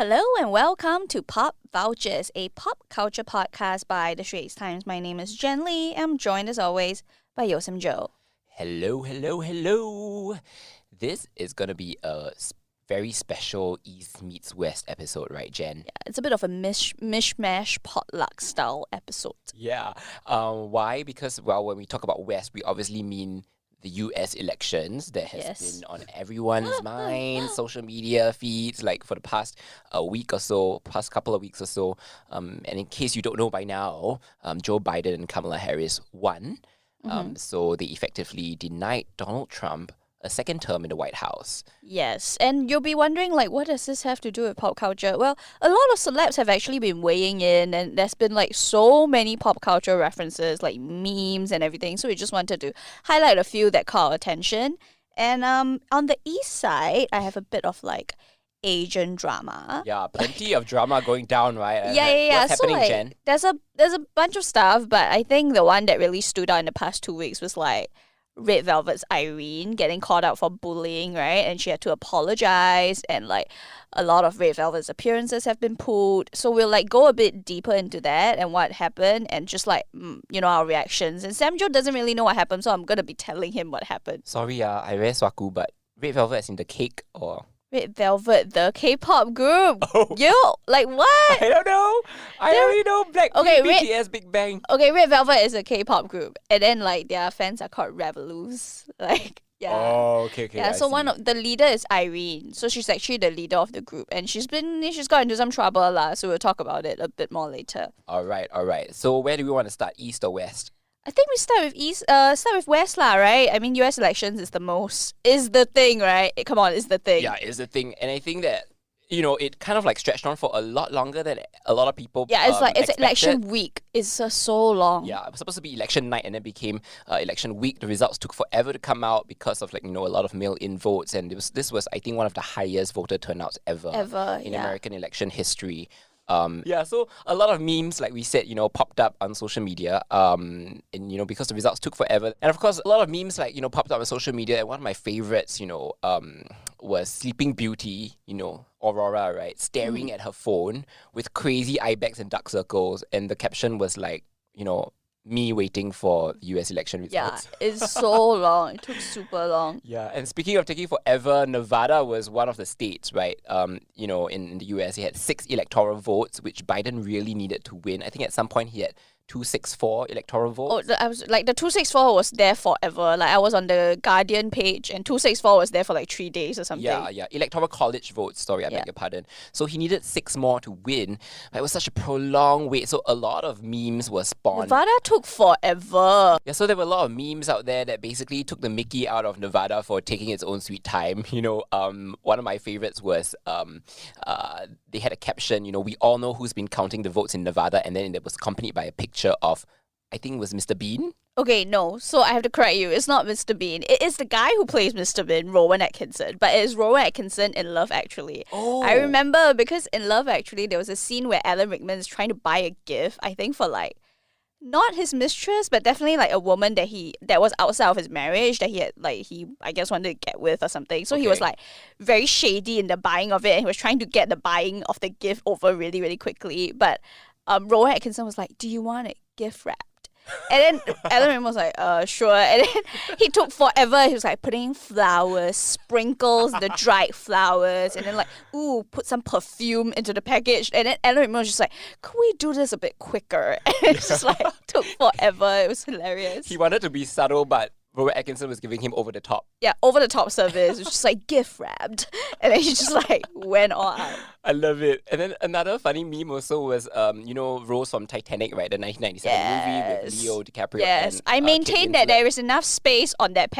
Hello and welcome to Pop Vouchers, a pop culture podcast by the Straits Times. My name is Janlee. I'm joined as always by Yeo Sam Jo. Hello. This is going to be a very special East meets West episode, right, Jen? Yeah, it's a bit of a mish-mash potluck style episode. Yeah. Why? Because, well, when we talk about West, we obviously mean the US elections that has been on everyone's mind, social media feeds, like for the past couple of weeks or so. And in case you don't know by now, Joe Biden and Kamala Harris won. So they effectively denied Donald Trump a second term in the White House. Yes, and you'll be wondering, what does this have to do with pop culture? Well, a lot of celebs have actually been weighing in, and there's been, so many pop culture references, like memes and everything, so we just wanted to highlight a few that caught attention. And on the east side, I have a bit of, Asian drama. Yeah, plenty of drama going down, right? Yeah. What's happening, Jen? There's a bunch of stuff, but I think the one that really stood out in the past 2 weeks was, Red Velvet's Irene getting called out for bullying, right? And she had to apologize, and a lot of Red Velvet's appearances have been pulled. So we'll go a bit deeper into that and what happened, and just our reactions. And Sam Jo doesn't really know what happened, so I'm gonna be telling him what happened. Sorry, I very swaku, but Red Velvet as in the cake or Red Velvet, the K-pop group. Oh. Yo, what? I don't know. I only know Blackpink, BTS, Big Bang. Okay, Red Velvet is a K-pop group, and then their fans are called Revolus. Yeah. Oh, okay. Yeah, so one of the leader is Irene. So she's actually the leader of the group, and she's got into some trouble lah. So we'll talk about it a bit more later. All right. So where do we want to start, East or West? I think we start with West lah, right? I mean, US elections is the thing, right? Come on, is the thing. Yeah, is the thing, and I think that it kind of stretched on for a lot longer than a lot of people. Yeah, it's it's expected. election week. It's so long. Yeah, it was supposed to be election night and then became election week. The results took forever to come out because of a lot of mail-in votes, and this was I think one of the highest voter turnouts ever in American election history. So a lot of memes, like we said, popped up on social media, and because the results took forever. And of course, a lot of memes popped up on social media. And one of my favorites, was Sleeping Beauty, Aurora, right, staring at her phone with crazy eye bags and dark circles, and the caption was me waiting for US election results. Yeah, it's so long. It took super long. Yeah, and speaking of taking forever, Nevada was one of the states, right? In the US, he had 6 electoral votes, which Biden really needed to win. I think at some point he had 264 electoral votes. Oh, I was the 264 was there forever. I was on the Guardian page, and 264 was there for 3 days or something. Yeah. Electoral college votes. Sorry, I beg your pardon. So he needed 6 more to win. But it was such a prolonged wait. So a lot of memes were spawned. Nevada took forever. Yeah, so there were a lot of memes out there that basically took the mickey out of Nevada for taking its own sweet time. One of my favorites was they had a caption, we all know who's been counting the votes in Nevada, and then it was accompanied by a picture of, I think it was Mr. Bean. Okay, no. So I have to correct you. It's not Mr. Bean. It is the guy who plays Mr. Bean, Rowan Atkinson. But it is Rowan Atkinson in Love Actually. Oh. I remember because in Love Actually, there was a scene where Alan Rickman is trying to buy a gift, I think for not his mistress, but definitely a woman that was outside of his marriage that he had he I guess wanted to get with or something. So he was very shady in the buying of it, and he was trying to get the buying of the gift over really, really quickly. But Rowan Atkinson was like, "Do you want it gift wrapped?" And then Alan Rickman was like, sure. And then he took forever. He was putting flowers, sprinkles, the dried flowers, and then put some perfume into the package. And then Alan Rickman was just like, could we do this a bit quicker? And it just took forever. It was hilarious. He wanted to be subtle, but Robert Atkinson was giving him over the top. Yeah, over the top service. It was just gift wrapped. And then he just went all out. I love it. And then another funny meme also was, Rose from Titanic, right? The 1997 movie with Leo DiCaprio. Yes, and, I maintain that there is enough space on that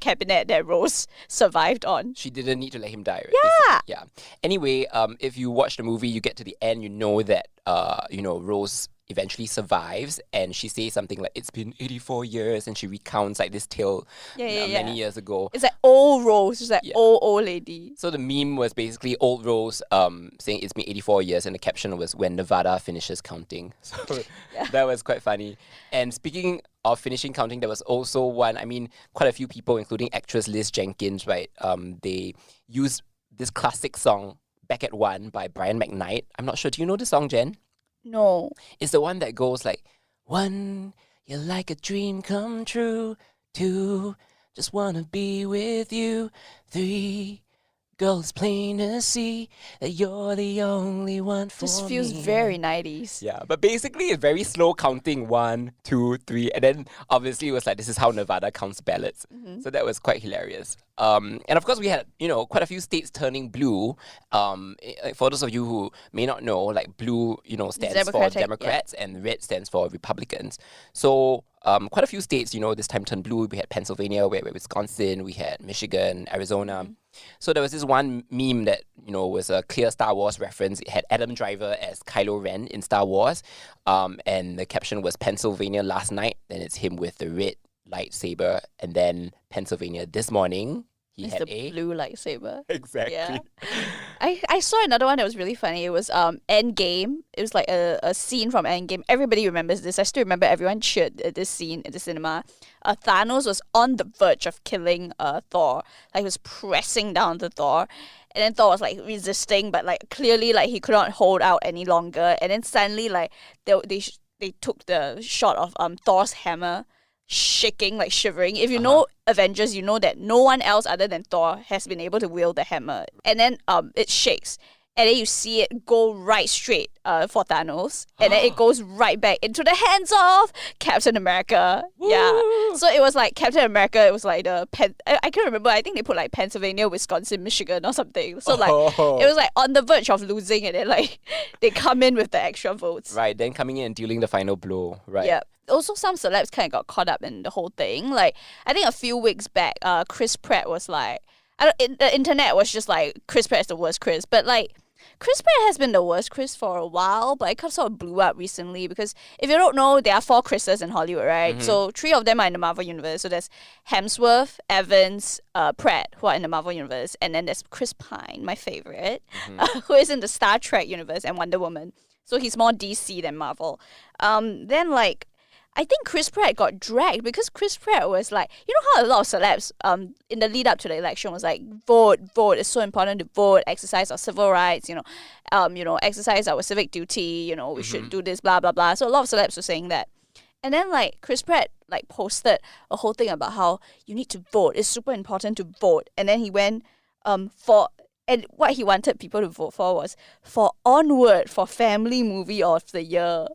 cabinet that Rose survived on. She didn't need to let him die, right? Yeah. Yeah. Anyway, if you watch the movie, you get to the end, you know that, Rose eventually survives, and she says something like, it's been 84 years, and she recounts this tale many years ago. It's old Rose. It's old lady. So the meme was basically old Rose saying it's been 84 years, and the caption was when Nevada finishes counting. So that was quite funny. And speaking of finishing counting, there was also quite a few people, including actress Liz Jenkins, right? They used this classic song Back at One by Brian McKnight. I'm not sure. Do you know the song, Jen? No. It's the one that goes like, 1, you're like a dream come true. 2, just wanna be with you. 3, girl, it's plain to see that you're the only one for me. This feels very 90s. Yeah, but basically it's very slow counting 1, 2, 3, and then obviously it was like, this is how Nevada counts ballots. So that was quite hilarious. And of course we had, quite a few states turning blue. For those of you who may not know, like blue, stands for Democrats and red stands for Republicans. So quite a few states, this time turned blue. We had Pennsylvania, we had Wisconsin, we had Michigan, Arizona. So there was this one meme that, was a clear Star Wars reference. It had Adam Driver as Kylo Ren in Star Wars. And the caption was Pennsylvania last night. Then it's him with the red lightsaber. And then Pennsylvania this morning. It's the blue lightsaber. Exactly. Yeah. I saw another one that was really funny. It was Endgame. It was like a scene from Endgame. Everybody remembers this. I still remember everyone cheered at this scene at the cinema. Thanos was on the verge of killing Thor. Like he was pressing down to Thor. And then Thor was like resisting, but like clearly like he could not hold out any longer. And then suddenly like they took the shot of Thor's hammer shaking, like shivering. If you know Avengers, you know that no one else other than Thor has been able to wield the hammer. And then it shakes. And then you see it go right straight for Thanos. And then it goes right back into the hands of Captain America. Woo! Yeah. So it was like Captain America, it was like I can't remember, I think they put like Pennsylvania, Wisconsin, Michigan or something. So like it was like on the verge of losing and then like they come in with the extra votes. Right, then coming in and dealing the final blow. Right. Yeah. Also, some celebs kind of got caught up in the whole thing. Like, I think a few weeks back, Chris Pratt was like, the internet was just like, Chris Pratt is the worst Chris. But like, Chris Pratt has been the worst Chris for a while, but it kind of sort of blew up recently because if you don't know, there are 4 Chris's in Hollywood, right? So 3 of them are in the Marvel Universe. So there's Hemsworth, Evans, Pratt, who are in the Marvel Universe. And then there's Chris Pine, my favorite, who is in the Star Trek universe and Wonder Woman. So he's more DC than Marvel. Then like, I think Chris Pratt got dragged because Chris Pratt was like, you know how a lot of celebs in the lead up to the election was like, vote, it's so important to vote, exercise our civil rights, exercise our civic duty, we should do this, blah, blah, blah. So a lot of celebs were saying that. And then like Chris Pratt like posted a whole thing about how you need to vote. It's super important to vote. And then he went and what he wanted people to vote for was for Onward for Family Movie of the Year.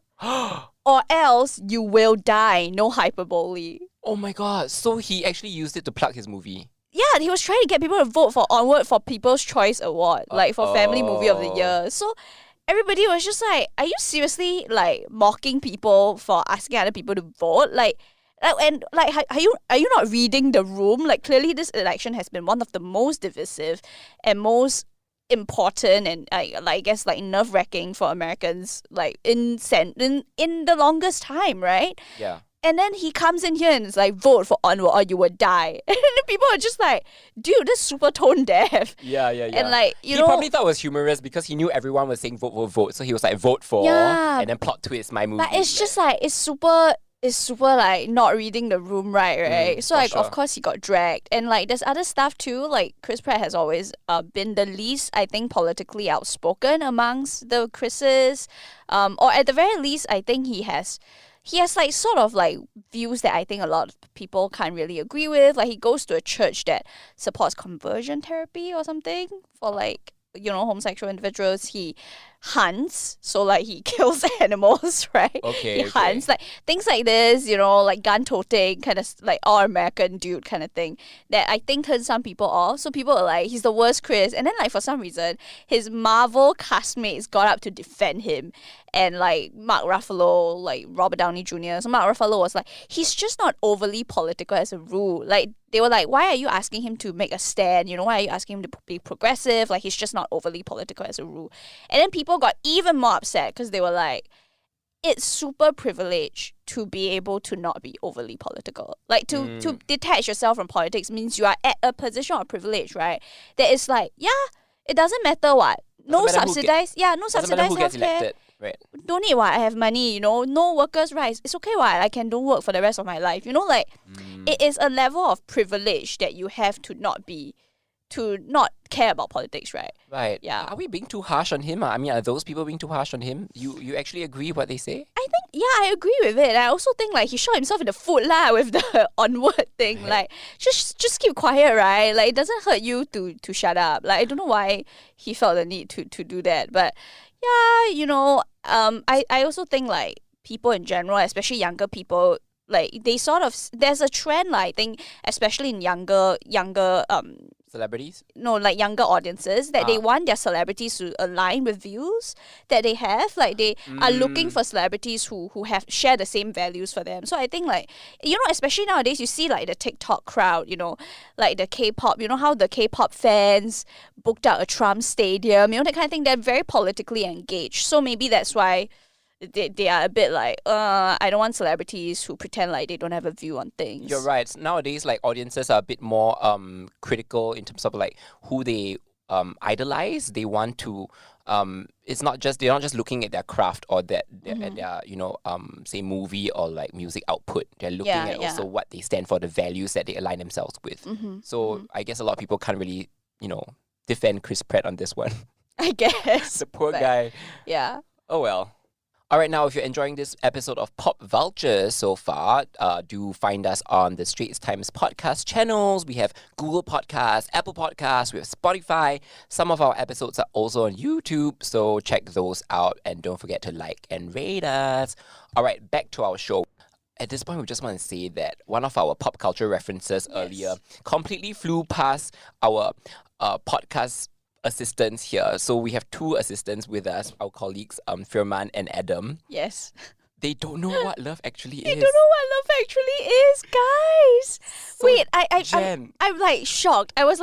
Or else you will die. No hyperbole. Oh my god. So he actually used it to plug his movie. Yeah, he was trying to get people to vote for Onward for People's Choice Award. Like for Family Movie of the Year. So everybody was just like, are you seriously like mocking people for asking other people to vote? Are you not reading the room? Like clearly this election has been one of the most divisive and most important and I guess like nerve-wracking for Americans like in the longest time, right? Yeah. And then he comes in here and is like, vote for Onward or you will die. And the people are just like, dude, this is super tone deaf. Yeah. And like, he probably thought it was humorous because he knew everyone was saying vote. So he was like, vote for, and then plot twist, my movie. But it's just like, it's super like not reading the room right? So like, of course he got dragged. And like there's other stuff too, like Chris Pratt has always been the least, I think, politically outspoken amongst the Chris's. Or at the very least, I think he has like sort of like views that I think a lot of people can't really agree with. Like he goes to a church that supports conversion therapy or something for like, homosexual individuals. He hunts, so like he kills animals, right? He hunts, like things like this, like gun toting, kind of like all American dude kind of thing that I think turns some people off. So people are like, he's the worst Chris. And then like for some reason, his Marvel castmates got up to defend him. And like Mark Ruffalo, like Robert Downey Jr. So Mark Ruffalo was like, he's just not overly political as a rule. Like they were like, why are you asking him to make a stand? Why are you asking him to be progressive? Like he's just not overly political as a rule. And then people got even more upset because they were like, it's super privileged to be able to not be overly political. Like to detach yourself from politics means you are at a position of privilege, right? That is like, yeah, it doesn't matter what. No subsidized healthcare. Right. Don't need what, I have money, no workers' rights. It's okay what, I can don't work for the rest of my life. It is a level of privilege that you have to not be not care about politics, right? Right. Yeah. Are we being too harsh on him? I mean, are those people being too harsh on him? You actually agree what they say? I think, yeah, I agree with it. I also think like he shot himself in the foot lah with the onward thing. Right. Like just keep quiet, right? Like it doesn't hurt you to shut up. Like I don't know why he felt the need to do that. But yeah, I also think like people in general, especially younger people, like they sort of there's a trend like, I think especially in younger Celebrities? no, like younger audiences, that they want their celebrities to align with views that they have. Like they are looking for celebrities who have share the same values for them. So I think like, especially nowadays you see like the TikTok crowd, like the K-pop, how the K-pop fans booked out a Trump stadium, that kind of thing. They're very politically engaged. So maybe that's why they are a bit like, I don't want celebrities who pretend like they don't have a view on things. You're right. Nowadays, like audiences are a bit more critical in terms of like who they idolize. They want to they're not just looking at their craft or their say movie or like music output. They're looking at also what they stand for, the values that they align themselves with. So I guess a lot of people can't really defend Chris Pratt on this one. I guess the poor guy. Yeah. Oh well. All right, now if you're enjoying this episode of Pop Vultures so far, do find us on the Straits Times podcast channels. We have Google Podcasts, Apple Podcasts, we have Spotify. Some of our episodes are also on YouTube, so check those out and don't forget to like and rate us. All right, back to our show. At this point, we just want to say that one of our pop culture references earlier completely flew past our podcast assistants here. So we have two assistants with us, our colleagues, Firmann and Adam. Yes. They don't know what love actually is. They don't know what love actually is, guys. So, Wait, I'm like shocked. I was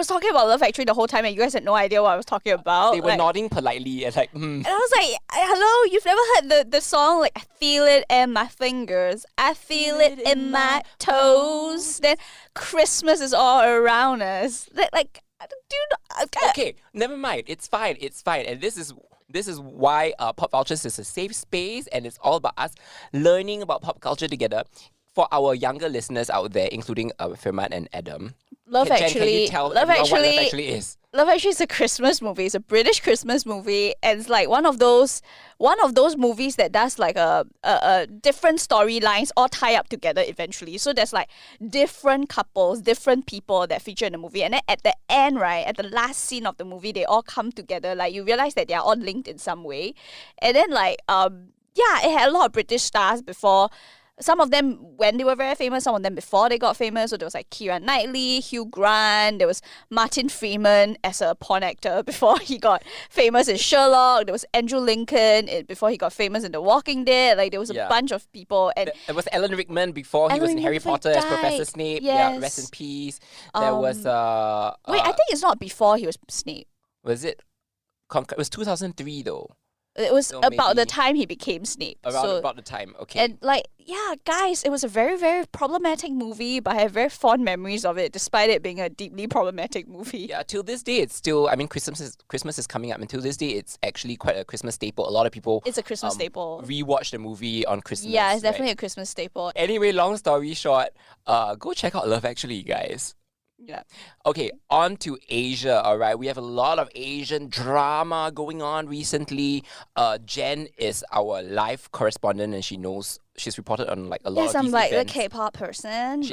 talking about Love Actually the whole time and you guys had no idea what I was talking about. They were nodding politely and like, And I was like, hello, you've never heard the song like, I feel it in my fingers, I feel it in my toes. Then Christmas is all around us. Okay, never mind. It's fine. And this is why Pop Vultures is a safe space, and it's all about us learning about pop culture together. For our younger listeners out there, including Firmann and Adam, Love can Actually, you tell Love what Actually, Love Actually is? Love Actually is a Christmas movie. It's a British Christmas movie, and it's like one of those movies that does like a different storylines all tie up together eventually. So there's like different couples, different people that feature in the movie, and then at the end, right, at the last scene of the movie, they all come together. Like you realize that they are all linked in some way, and then like it had a lot of British stars before. Some of them when they were very famous, some of them before they got famous. So there was like Keira Knightley, Hugh Grant, there was Martin Freeman as a porn actor before he got famous in Sherlock. There was Andrew Lincoln before he got famous in The Walking Dead. Like there was a bunch of people. And there was Alan Rickman before he was in Harry Potter as Professor Snape. Yes. Yeah, rest in peace. There was wait, I think it's not before he was Snape. Was it? It was 2003 though. It was about the time he became Snape. About the time, okay. And like, yeah, guys, it was a very, very problematic movie, but I have very fond memories of it, despite it being a deeply problematic movie. Yeah, till this day, it's still, I mean, Christmas is coming up, and till this day, it's actually quite a Christmas staple. A lot of people... It's a Christmas staple. Rewatch the movie on Christmas. Yeah, it's definitely a Christmas staple. Anyway, long story short, go check out Love Actually, guys. Yeah. Okay, on to Asia, all right? We have a lot of Asian drama going on recently. Jen is our live correspondent and she's reported on like a lot of these I'm like events. the K-pop person.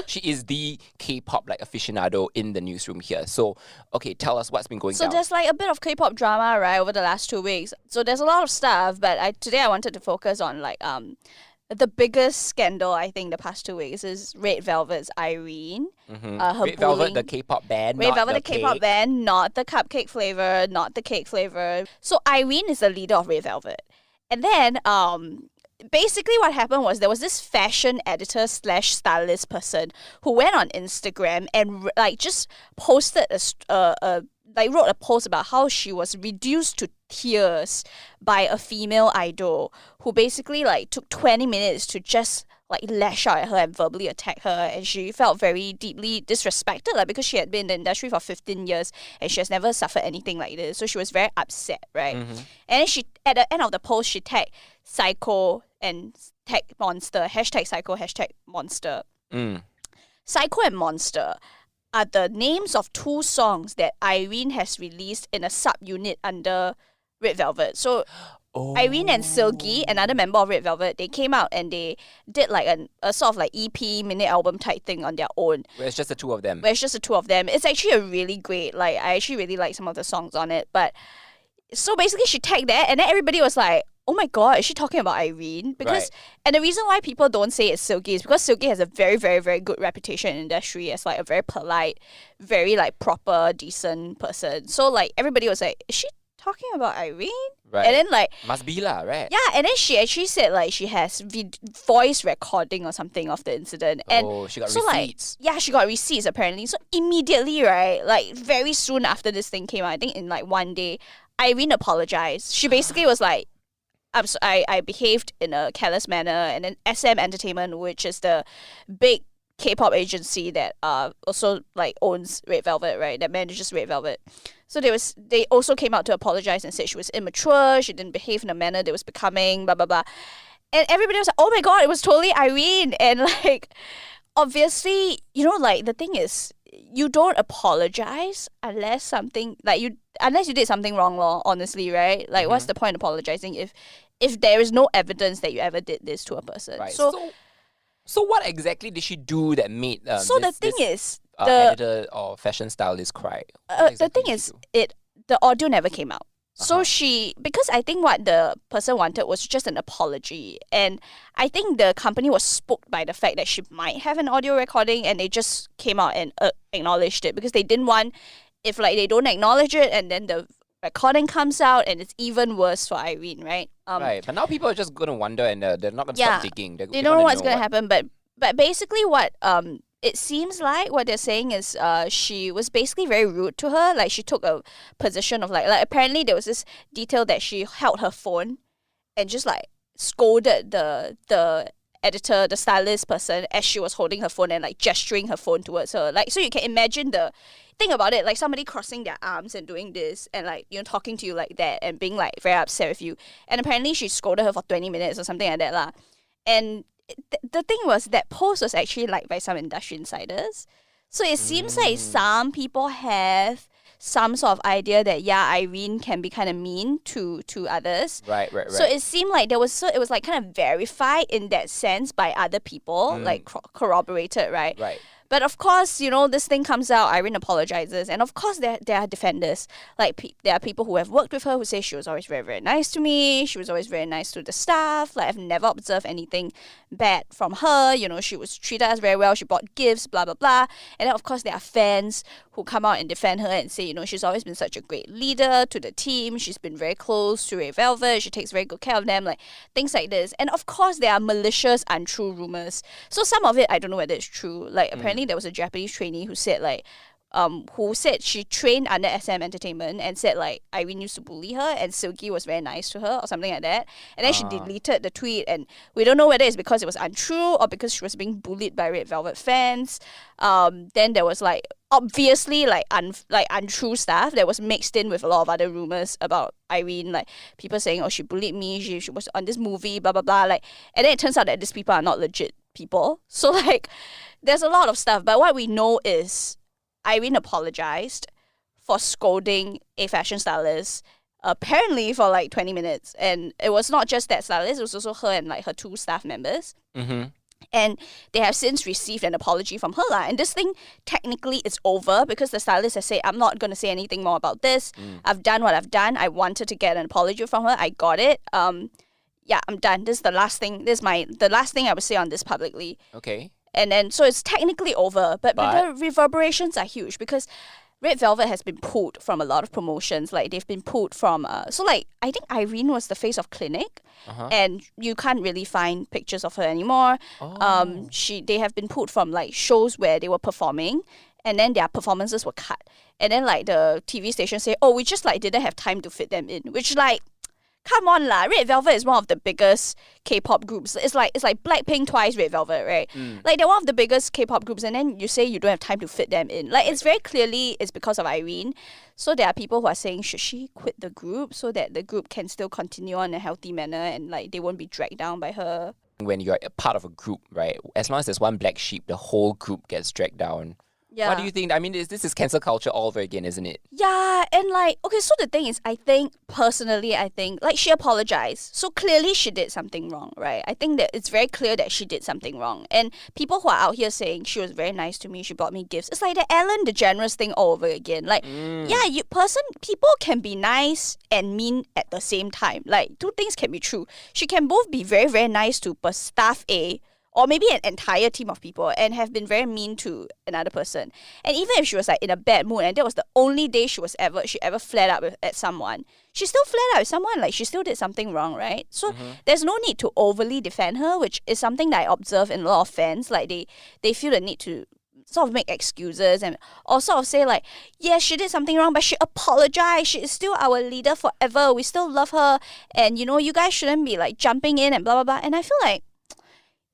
She is the K-pop like aficionado in the newsroom here. So, okay, tell us what's been going on. So there's like a bit of K-pop drama, right, over the last 2 weeks. So there's a lot of stuff, but today I wanted to focus on like the biggest scandal, I think, the past 2 weeks is Red Velvet's Irene. Mm-hmm. Red Velvet, the K-pop band, Red Velvet, the K-pop band, not the cupcake flavor, not the cake flavor. So Irene is the leader of Red Velvet. And then basically what happened was there was this fashion editor / stylist person who went on Instagram and like just posted wrote a post about how she was reduced to tears by a female idol who basically like took 20 minutes to just like lash out at her and verbally attack her, and she felt very deeply disrespected because she had been in the industry for 15 years and she has never suffered anything like this, so she was very upset, right? And then she, at the end of the post, she tagged Psycho and tagged Monster, #Psycho, #Monster. Psycho and Monster are the names of 2 songs that Irene has released in a subunit under Red Velvet. So Irene and Silky, another member of Red Velvet, they came out and they did like a sort of like EP mini album type thing on their own. Where it's just the 2 of them. It's actually a really great, like, I actually really like some of the songs on it. But so basically she tagged that and then everybody was like, oh my god, is she talking about Irene? Because and the reason why people don't say it's Silky is because Silky has a very, very, very good reputation in the industry as like a very polite, very like proper, decent person. So like everybody was like, is she talking about Irene? Right. And then like must be lah, right? Yeah, and then she actually said like she has voice recording or something of the incident. And she got so receipts. Like, she got receipts apparently. So immediately, right, like very soon after this thing came out, I think in like one day, Irene apologized. She basically was like, I behaved in a careless manner, and then SM Entertainment, which is the big K-pop agency that also like owns Red Velvet, right? That manages Red Velvet. So they also came out to apologize and said she was immature, she didn't behave in a manner that was becoming, blah blah blah. And everybody was like, oh my god, it was totally Irene. And like obviously, you know, like the thing is, you don't apologize unless you did something wrong, honestly, right? Like what's the point of apologizing if there is no evidence that you ever did this to a person? Right. So what exactly did she do that made the editor or fashion stylist cry? The thing is, the audio never came out. So because I think what the person wanted was just an apology. And I think the company was spooked by the fact that she might have an audio recording, and they just came out and acknowledged it because they didn't want, if like they don't acknowledge it and then the recording comes out and it's even worse for Irene, right? Right, but now people are just going to wonder and they're not going to stop digging. They don't know what's going to happen, but basically what it seems like what they're saying is she was basically very rude to her. Like she took a position of like apparently there was this detail that she held her phone and just like scolded the editor, the stylist person, as she was holding her phone and like gesturing her phone towards her. Like, so you can imagine think about it, like somebody crossing their arms and doing this and like, you know, talking to you like that and being like very upset with you. And apparently she scolded her for 20 minutes or something like that lah. And the thing was that post was actually liked by some industry insiders. So it seems like some people have some sort of idea that Irene can be kind of mean to others. Right. So it seemed like it was like kind of verified in that sense by other people, like corroborated, right? Right. But of course, you know, this thing comes out, Irene apologizes, and of course there are defenders. Like, there are people who have worked with her who say she was always very, very nice to me, she was always very nice to the staff, like, I've never observed anything bad from her, you know, she was treated us very well, she brought gifts, blah, blah, blah. And then, of course, there are fans who come out and defend her and say, you know, she's always been such a great leader to the team, she's been very close to Red Velvet, she takes very good care of them, like, things like this. And of course, there are malicious, untrue rumors. So some of it, I don't know whether it's true. Like, apparently there was a Japanese trainee who said like who said she trained under SM Entertainment and said like Irene used to bully her and Silky was very nice to her or something like that, and then she deleted the tweet, and we don't know whether it's because it was untrue or because she was being bullied by Red Velvet fans. Then there was like obviously like untrue stuff that was mixed in with a lot of other rumors about Irene, like people saying, oh, she bullied me, she was on this movie, blah blah blah, like, and then it turns out that these people are not legit people. So like there's a lot of stuff, but what we know is Irene apologized for scolding a fashion stylist apparently for like 20 minutes, and it was not just that stylist, it was also her and like her 2 staff members. And they have since received an apology from her lah. And this thing technically is over because the stylist has said, I'm not going to say anything more about this. I've done what I've done. I wanted to get an apology from her. I got it. Yeah, I'm done. This is the last thing. The last thing I would say on this publicly. Okay. And then, so it's technically over. But the reverberations are huge because Red Velvet has been pulled from a lot of promotions. Like, they've been pulled from... so, like, I think Irene was the face of Clinic. And you can't really find pictures of her anymore. They have been pulled from, like, shows where they were performing. And then their performances were cut. And then, like, the TV station say, oh, we just, like, didn't have time to fit them in. Which, like... Come on lah, Red Velvet is one of the biggest K-pop groups. It's like Blackpink twice Red Velvet, right? Like, they're one of the biggest K-pop groups, and then you say you don't have time to fit them in. Like, it's very clearly it's because of Irene. So there are people who are saying, should she quit the group so that the group can still continue on in a healthy manner and like they won't be dragged down by her? When you're a part of a group, right? As long as there's one black sheep, the whole group gets dragged down. What do you think? I mean, this is cancel culture all over again, isn't it? Yeah, and like, okay, so the thing is, I think, personally, like, she apologized. So clearly she did something wrong, right? I think that it's very clear that she did something wrong. And people who are out here saying she was very nice to me, she bought me gifts, it's like the Ellen DeGeneres thing all over again. Like, yeah, people can be nice and mean at the same time. Like, two things can be true. She can both be very, very nice to staff A, or maybe an entire team of people, and have been very mean to another person. And even if she was like in a bad mood and that was the only day she ever flared up at someone, she still flared out with someone, like she still did something wrong, right? So there's no need to overly defend her, which is something that I observe in a lot of fans. Like they feel the need to sort of make excuses or sort of say like, yeah, she did something wrong, but she apologized. She is still our leader forever. We still love her. And, you guys shouldn't be like jumping in and blah, blah, blah. And I feel like,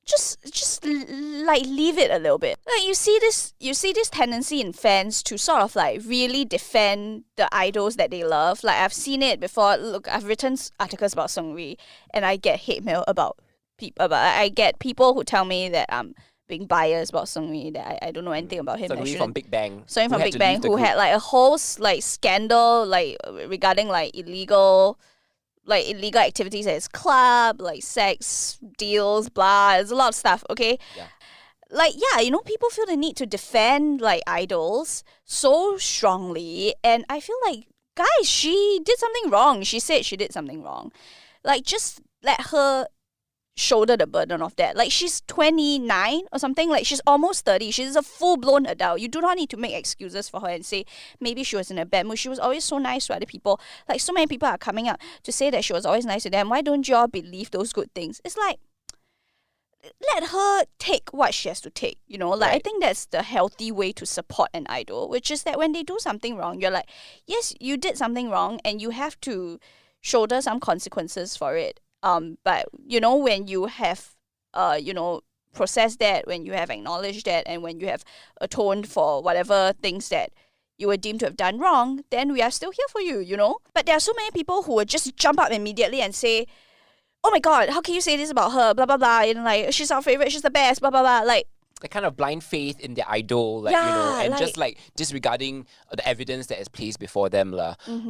just like leave it a little bit. Like you see this tendency in fans to sort of like really defend the idols that they love. Like I've seen it before. Look, I've written articles about Seungri, and I get hate mail about people. I get people who tell me that I'm being biased about Seungri, that I don't know anything about him. Seungri from Big Bang. Seungri from Big Bang, who had like a whole like scandal like regarding like illegal activities at his club, like sex deals, blah. There's a lot of stuff, okay? Yeah. Like, yeah, people feel the need to defend, like, idols so strongly. And I feel like, guys, she did something wrong. She said she did something wrong. Like, just let her shoulder the burden of that. Like, she's 29 or something. Like, she's almost 30. She's a full-blown adult. You do not need to make excuses for her and say maybe she was in a bad mood. She was always so nice to other people. Like, so many people are coming out to say that she was always nice to them. Why don't you all believe those good things? It's like, let her take what she has to take, Like, right. I think that's the healthy way to support an idol, which is that when they do something wrong, you're like, yes, you did something wrong and you have to shoulder some consequences for it. But, when you have, processed that, when you have acknowledged that, and when you have atoned for whatever things that you were deemed to have done wrong, then we are still here for you, But there are so many people who would just jump up immediately and say, oh my God, how can you say this about her, blah, blah, blah, and like, she's our favorite, she's the best, blah, blah, blah, like. The kind of blind faith in the idol, like, and like, just like disregarding the evidence that is placed before them.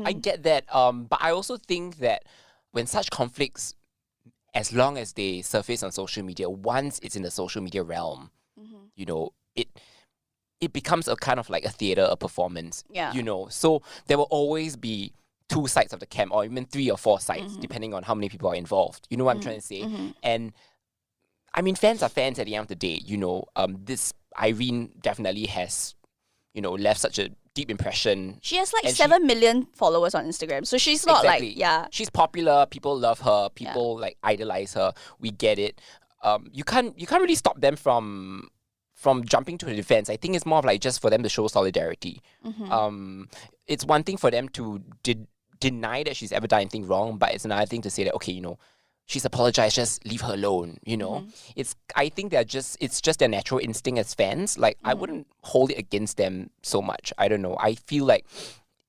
I get that, but I also think that when such conflicts, as long as they surface on social media, once it's in the social media realm, it becomes a kind of like a theater, a performance, So there will always be two sides of the camp, or even 3 or 4 sides, depending on how many people are involved. You know what I'm trying to say? And I mean, fans are fans at the end of the day. This Irene definitely has, left such a deep impression. She has like 7 million followers on Instagram, so she's not like, she's popular. People love her. People like idolize her. We get it. You can't really stop them from jumping to the defense. I think it's more of like just for them to show solidarity. It's one thing for them to deny that she's ever done anything wrong, but it's another thing to say that, okay, she's apologized, just leave her alone, I think it's just their natural instinct as fans. Like, I wouldn't hold it against them so much. I don't know. I feel like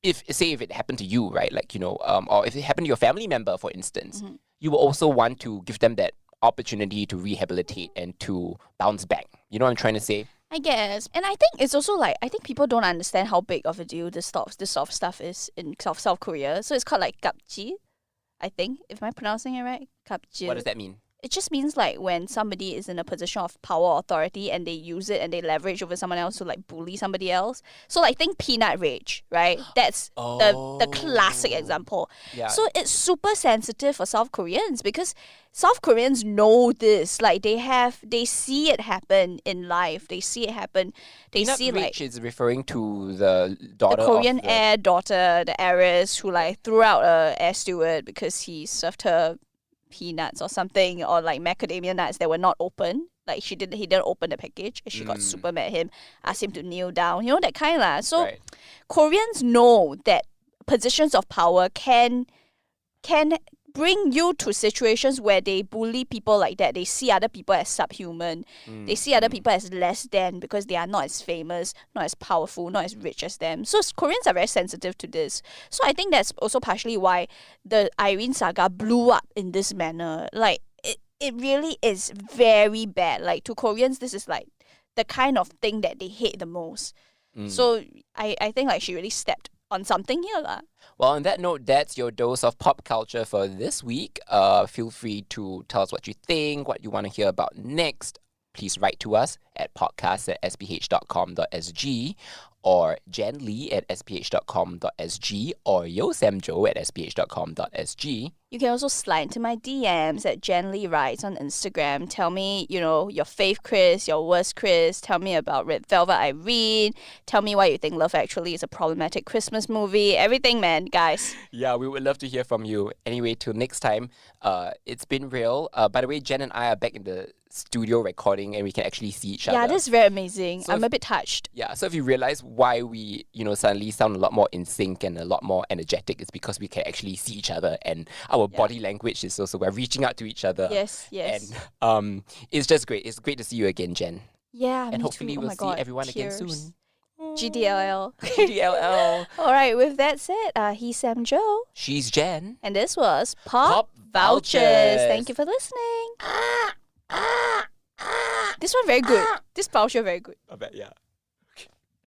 if it happened to you, right, like, or if it happened to your family member, for instance, you will also want to give them that opportunity to rehabilitate and to bounce back. You know what I'm trying to say? I guess. And I think it's also like, I think people don't understand how big of a deal this sort of stuff is in South Korea. So it's called like kapji, I think. Am I pronouncing it right? Kapji. What does that mean? It just means like when somebody is in a position of power or authority and they use it and they leverage over someone else to like bully somebody else. So like think peanut rage, right? That's the classic example. Yeah. So it's super sensitive for South Koreans because South Koreans know this. Like they see it happen in life. They see it happen. Peanut rage is referring to the daughter, the Korean air daughter, the heiress who like threw out a air steward because he served her peanuts or something, or like macadamia nuts that were not open. Like he didn't open the package and she got super mad at him, asked him to kneel down, that kind of. So right. Koreans know that positions of power can bring you to situations where they bully people like that. They see other people as subhuman. They see other people as less than because they are not as famous, not as powerful, not as rich as them. So Koreans are very sensitive to this. So I think that's also partially why the Irene saga blew up in this manner. Like, it really is very bad. Like, to Koreans, this is like the kind of thing that they hate the most. So I think like she really stepped on something here lah. Well, on that note, that's your dose of pop culture for this week. Feel free to tell us what you think, what you want to hear about next. Please write to us at podcast@sph.com.sg or janlee@sph.com.sg or yeosamjo@sph.com.sg. You can also slide into my DMs at janlee writes on Instagram. Tell me, your fave Chris, your worst Chris. Tell me about Red Velvet Irene. Tell me why you think Love Actually is a problematic Christmas movie. Everything, man, guys. Yeah, we would love to hear from you. Anyway, till next time, it's been real. By the way, Jen and I are back in the studio recording and we can actually see each other. Yeah, this is very amazing. So I'm a bit touched. Yeah, so if you realize why we, suddenly sound a lot more in sync and a lot more energetic, it's because we can actually see each other and our body language is also, we're reaching out to each other. Yes. And it's just great. It's great to see you again, Jen. Yeah, and me hopefully too. we'll see everyone Cheers. again soon. GDLL. GDLL. All right, with that said, he's Sam Jo. She's Jen. And this was Pop Vouchers. Thank you for listening. This one very good. This voucher very good. I bet, yeah.